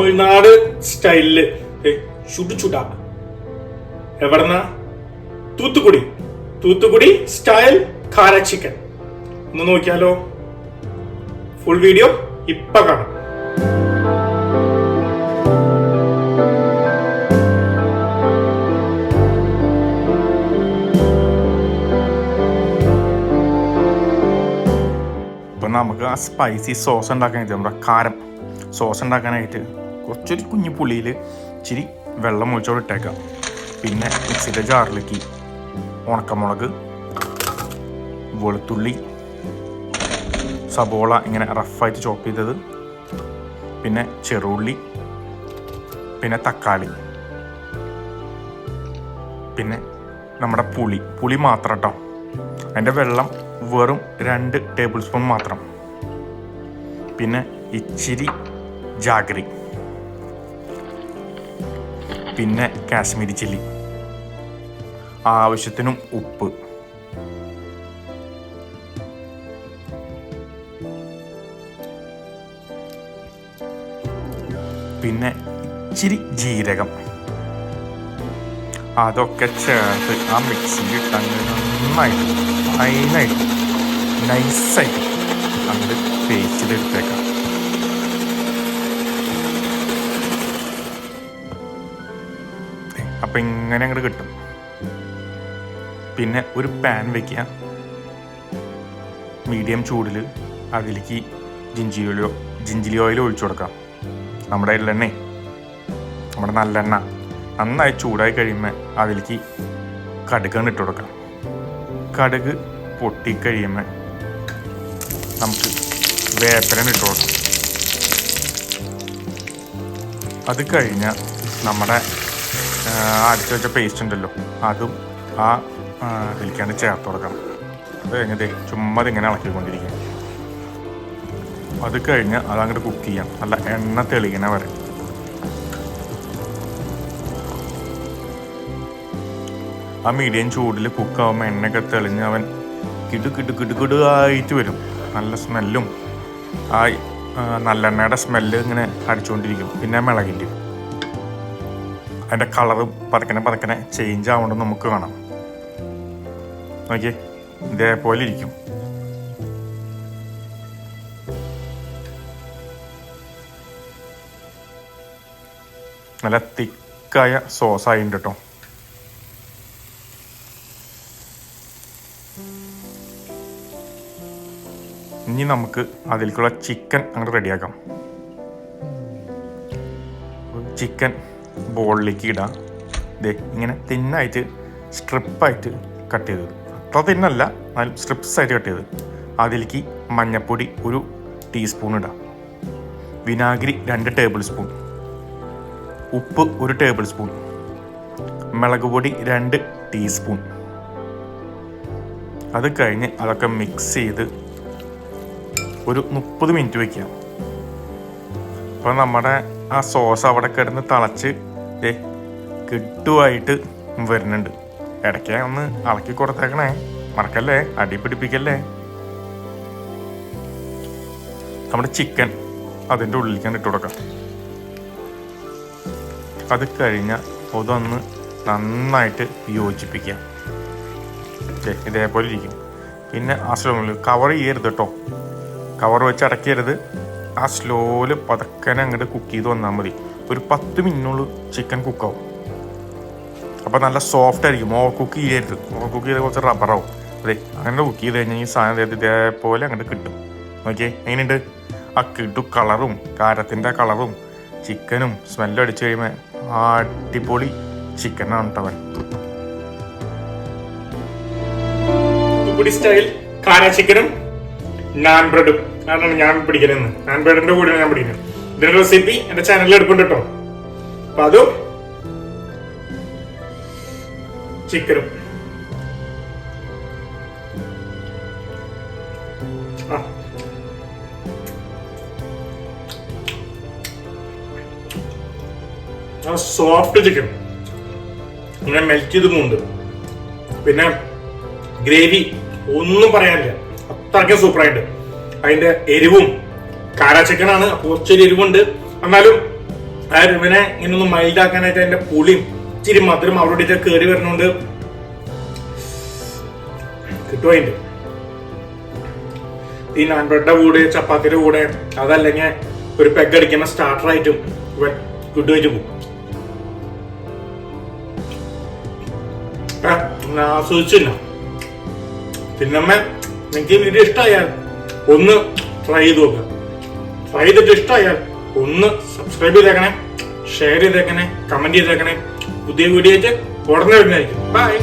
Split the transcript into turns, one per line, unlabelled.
തമിഴ്നാട് സ്റ്റൈലില് ചുടുചുട. എവിടെന്നാ? തൂത്തുക്കുടി സ്റ്റൈൽ കാര ചിക്കൻ. ഒന്ന് നോക്കിയാലോ? ഫുൾ വീഡിയോ ഇപ്പൊ കാണാം.
ഇപ്പം നമുക്ക് ആ സ്പൈസി സോസ് ഉണ്ടാക്കാനായിട്ട് നമ്മുടെ കാരം സോസ് ഉണ്ടാക്കാനായിട്ട് കുറച്ചൊരു കുഞ്ഞു പുളിയിൽ ഇച്ചിരി വെള്ളം ഒഴിച്ചോടെ ഇട്ടേക്കാം. പിന്നെ മിക്സിയുടെ ജാറിലേക്ക് ഉണക്കമുളക്, വെളുത്തുള്ളി, സബോള ഇങ്ങനെ റഫായിട്ട് ചോപ്പ് ചെയ്തത്, പിന്നെ ചെറുള്ളി, പിന്നെ തക്കാളി, പിന്നെ നമ്മുടെ പുളി മാത്രം കേട്ടോ. അതിൻ്റെ വെള്ളം വെറും 2 ടേബിൾ സ്പൂൺ മാത്രം. പിന്നെ ഇച്ചിരി ജാഗരി, പിന്നെ കാശ്മീരി ചില്ലി, ആവശ്യത്തിനും ഉപ്പ്, പിന്നെ ഇച്ചിരി ജീരകം. അതൊക്കെ ചേർത്ത് ആ മിക്സിയിൽ ഇട്ടങ്ങ് നന്നായിട്ട് നൈസായിട്ട് അങ്ങോട്ട് പേസ്റ്റ് ചെയ്തെടുത്തേക്കാം. അപ്പം ഇങ്ങനെ അങ്ങോട്ട് കിട്ടും. പിന്നെ ഒരു പാൻ വയ്ക്കുക, മീഡിയം ചൂടിൽ. അതിലേക്ക് ജിഞ്ചിലി ഓയിൽ ഒഴിച്ചു കൊടുക്കാം. നമ്മുടെ എള്ളെണ്ണ, നമ്മുടെ നല്ലെണ്ണ നന്നായി ചൂടായി കഴിയുമ്പോൾ അതിലേക്ക് കടുകാണ് ഇട്ട് കൊടുക്കാം. കടുക് പൊട്ടിക്കഴിയുമ്പോൾ നമുക്ക് വേപ്പില ഇട്ട് കൊടുക്കാം. അത് കഴിഞ്ഞാൽ നമ്മുടെ അടിച്ചു വെച്ച പേസ്റ്റ് ഉണ്ടല്ലോ, അതും ആ ഇതിലേക്കാണ് ചേർത്ത് കൊടുക്കണം. അത് കഴിഞ്ഞിട്ട് ചുമ്മാ ഇങ്ങനെ ഇളക്കിക്കൊണ്ടിരിക്കുക. അത് കഴിഞ്ഞ് അതങ്ങോട്ട് കുക്ക് ചെയ്യാം, നല്ല എണ്ണ തെളിയണ വരെ. ആ മീഡിയം ചൂടിൽ കുക്കാവുമ്പോൾ എണ്ണയൊക്കെ തെളിഞ്ഞ് അവൻ കിടുകിടുകിടുകിടുകായിട്ട് വരും. നല്ല സ്മെല്ലും ആ നല്ലെണ്ണയുടെ സ്മെല്ല് ഇങ്ങനെ അടിച്ചുകൊണ്ടിരിക്കും. പിന്നെ മിളകിൻ്റെ അതിൻ്റെ കളറും പതുക്കനെ ചേഞ്ച് ആവുന്നത് നമുക്ക് കാണാം. നോക്കിയേ, ഇതേപോലെ ഇരിക്കും. നല്ല തിക്കായ സോസായിട്ടുണ്ട് കേട്ടോ. ഇനി നമുക്ക് അതിലേക്കുള്ള ചിക്കൻ അങ്ങോട്ട് റെഡിയാക്കാം. ചിക്കൻ ബോളിലേക്ക് ഇടാം. ഇതേ ഇങ്ങനെ തിന്നായിട്ട് സ്ട്രിപ്പായിട്ട് കട്ട് ചെയ്തത്, അത്ര തിന്നല്ല, എന്നാലും സ്ട്രിപ്സ് ആയിട്ട് കട്ട് ചെയ്ത്. അതിലേക്ക് മഞ്ഞൾപ്പൊടി 1 ടീസ്പൂൺ ഇടാം, വിനാഗിരി 2 ടേബിൾ സ്പൂൺ, ഉപ്പ് 1 ടേബിൾ സ്പൂൺ, മുളക് പൊടി 2 ടീസ്പൂൺ. അത് കഴിഞ്ഞ് അതൊക്കെ മിക്സ് ചെയ്ത് ഒരു 30 മിനിറ്റ് വയ്ക്കാം. അപ്പോൾ നമ്മുടെ ആ സോസ് അവിടെ കിടന്ന് തിളച്ച് കിട്ടുമായിട്ട് വരുന്നുണ്ട്. ഇടയ്ക്ക് ഒന്ന് ഇളക്കി കൊടുത്തേക്കണേ, മറക്കല്ലേ, അടി പിടിപ്പിക്കല്ലേ. നമ്മുടെ ചിക്കൻ അതിൻ്റെ ഉള്ളിലേക്കാണ് ഇട്ട് കൊടുക്കാം. അത് കഴിഞ്ഞാൽ അതൊന്ന് നന്നായിട്ട് യോജിപ്പിക്കാം. ഇതേപോലെ ഇരിക്കും. പിന്നെ ആ സ്ലോയിൽ കവർ ചെയ്യരുത് കേട്ടോ, കവർ വെച്ച് അടയ്ക്കരുത്. ആ സ്ലോയിൽ പതുക്കനെ അങ്ങോട്ട് കുക്ക് ചെയ്ത് വന്നാൽ മതി. ഒരു 10 മിനിറ്റിനുള്ളിൽ ചിക്കൻ കുക്കാവും. അപ്പോൾ നല്ല സോഫ്റ്റ് ആയിരിക്കും. ഓവർ കുക്ക് ചെയ്യരുത്, ഓവർ കുക്ക് ചെയ്താൽ കുറച്ച് റബ്ബറാവും. അതെ, അങ്ങനെ കുക്ക് ചെയ്ത് കഴിഞ്ഞാൽ ഈ സാധനം ഇതേപോലെ അങ്ങോട്ട് കിട്ടും. നോക്കിയേ എങ്ങനെയുണ്ട് ആ കളറും കാരത്തിൻ്റെ കളറും ചിക്കനും സ്മെല്ലും അടിച്ചു കഴിയുമ്പോൾ അടിപൊളി ചിക്കനാണ് കേട്ടവൻ.
തൂത്തുക്കുടി സ്റ്റൈൽ കാര ചിക്കനും നാൻ ബ്രെഡും അതാണ് ഞാൻ പിടിക്കലെന്ന്. നാൻ ബ്രെഡിന്റെ കൂടെയാണ് ഞാൻ പിടിക്കുന്നത്. ഇതിന്റെ റെസിപ്പി എന്റെ ചാനലിൽ എടുക്കുന്നുണ്ട് കേട്ടോ. അപ്പൊ അതും ചിക്കനും സോഫ്റ്റ് ചിക്കൻ ഇങ്ങനെ മെൽറ്റ് ചെയ്തിട്ടുണ്ട്. പിന്നെ ഗ്രേവി ഒന്നും പറയാനില്ല, അത്രയ്ക്കും സൂപ്പറായിട്ട്. അതിന്റെ എരിവും കാര ചിക്കനാണ്, കുറച്ചൊരു എരിവുണ്ട്, എന്നാലും ആ ഇവനെ ഇങ്ങനൊന്ന് മൈൽഡ് ആക്കാനായിട്ട് അതിന്റെ പുളിയും ഇച്ചിരി മധുരം അവിടെ കയറി വരുന്നോണ്ട് കിട്ടുവായിട്ട് ഈ നാൻ ബ്രെഡിന്റെ കൂടെ ചപ്പാത്തിയുടെ കൂടെ അതല്ലെങ്കിൽ ഒരു പെഗ് അടിക്കുന്ന സ്റ്റാർട്ടറായിട്ടും ഇവൻ കിട്ടുമായിട്ട് പോകും. ആസ്വദിച്ചില്ല. പിന്നമ്മ നിങ്ങൾക്ക് വീഡിയോ ഇഷ്ടമായാൽ ഒന്ന് ട്രൈ ചെയ്ത് നോക്കുക. ട്രൈ ചെയ്തിട്ട് ഇഷ്ടമായാൽ ഒന്ന് സബ്സ്ക്രൈബ് ചെയ്തേക്കണേ, ഷെയർ ചെയ്തേക്കണേ, കമന്റ് ചെയ്തേക്കണേ. പുതിയ വീഡിയോ ആയിട്ട് ഉടനെ വരുന്നതായിരിക്കും. ബൈ.